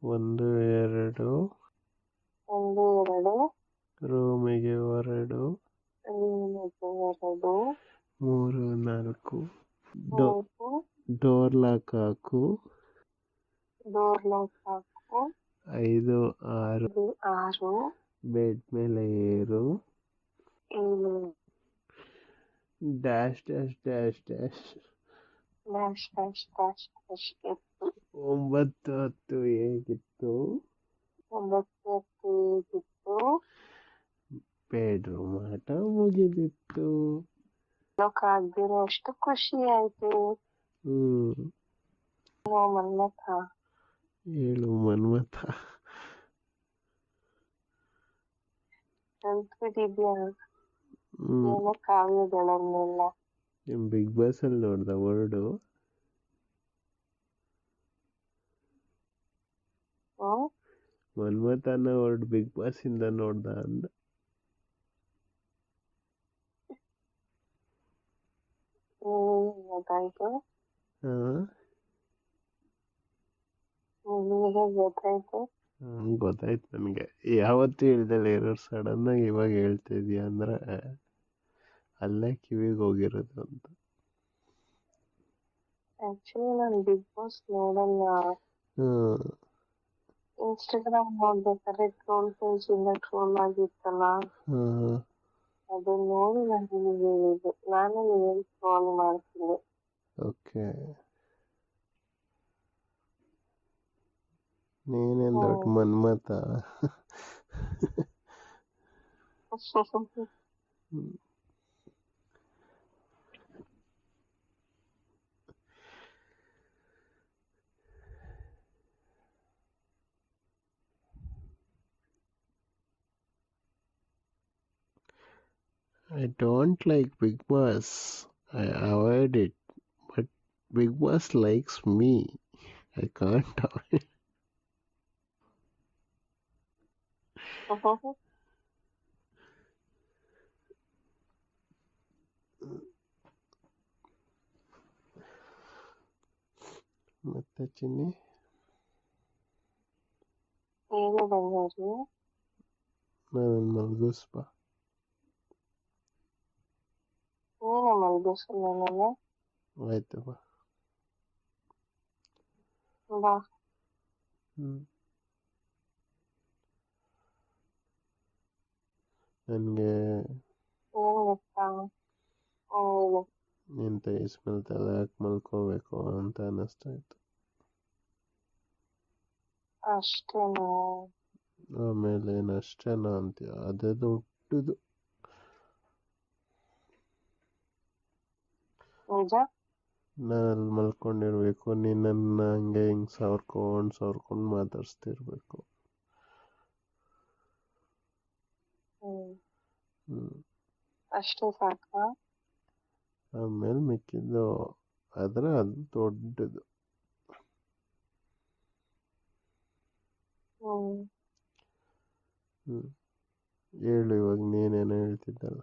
ಒಂದು ಎರಡು ರೂಮಿಗೆ ಹೊರಡು. ಮೂರು ನಾಲ್ಕು ಡೋರ್ ಲಾಕ್ ಹಾಕು. ಐದು ಆರು ಬೆಡ್ ಮೇಲೆ ಏರು. Dash dash dash dash. ಒಂಬತ್ತು ಹತ್ತು ಹೇಗಿತ್ತು? ಬೆಡ್ರೂಮ್ ಆಟ ಮುಗಿದಿತ್ತು. ಆಗ್ದಿರೋ ಅಷ್ಟು ಖುಷಿ ಆಯ್ತು. ಹೇಳು ಮನ್ಮಥ. ಕಾವ್ಯಗಳನ್ನೆಲ್ಲ ಬಿಗ್ ಬಾಸ್ ಅಲ್ಲಿ ನೋಡ್ದ ವರ್ಡು? ಮನ್ಮಥನ ವರ್ಡ್ ಬಿಗ್ ಬಾಸ್ ಇಂದ ನೋಡ್ದ ಅಂದ. ಗೊತ್ತಾಯ್ತು ನನ್ಗೆ. ಯಾವತ್ತೂ ಹೇಳ್ದಲ್ಲ ಇರೋರು ಸಡನ್ ಆಗಿ ಇವಾಗ ಹೇಳ್ತಾ ಇದೀಯ ಅಂದ್ರೆ ಅಲ್ಲೇ ಕಿವಿಗೆ ಹೋಗಿರೋದು ಅಂತ. ಆಕ್ಚುಲಿ ನಾನು ಬಿಗ್ ಬಾಸ್ ನೋಡಲ್ಲ. ಇನ್ಸ್ಟಾಗ್ರಾಮ್ ನೋಡ್ಬೇಕಾದ್ರೆ ಟ್ರೋಲ್ ಪೇಜ್ ಇಂದ ಟ್ರೋಲ್ ಆಗಿತ್ತಲ್ಲ, ಅದನ್ನ ನೋಡಿ ನಾನು ಹೇಳಿದ್ದು. ನಾನು ನಿಮಗೆ ಕಾಲ್ ಮಾಡ್ತಿದ್ದೆ. ಓಕೆ, ನೀನೇನ್ ದೊಡ್ಡ Manmatha. I don't like Big Boss. I avoid it. But Big Boss likes me. I can't avoid. ಮತ್ತೆ ಚಿನ್ನಿ ನಾನು ಮಲ್ಗಿಸ್ಬಾ. ಆಯ್ತು ಬಾ. ನನಗೆ ನಿಂತ ಇಸ್ಮೇಲೆ ತಲೆ ಹಾಕಿ ಮಲ್ಕೋಬೇಕು ಅಂತ ಅನ್ನಿಸ್ತಾ ಇತ್ತು. ಅಷ್ಟೇನಾ? ಆಮೇಲೆ ಏನಷ್ಟೇನಾ ಅಂತೀಯ? ಅದೇ ದೊಡ್ಡದು. ನಾನು ಮಲ್ಕೊಂಡಿರ್ಬೇಕು, ನಿನ್ನ ಹಂಗೆ ಹಿಂಗೆ ಸಾವ್ರ್ಕೊಂಡು ಮಾತಾಡ್ಸ್ತಿರ್ಬೇಕು. ಅಷ್ಟೇ ಸಾಕ? ಆಮೇಲೆ ಮಿಕ್ಕಿದ್ದು ಆದ್ರೆ ಅದು ದೊಡ್ಡದು. ಹೇಳು, ಇವಾಗ ನೀನೇನೋ ಹೇಳ್ತಿದ್ದಲ್ಲ.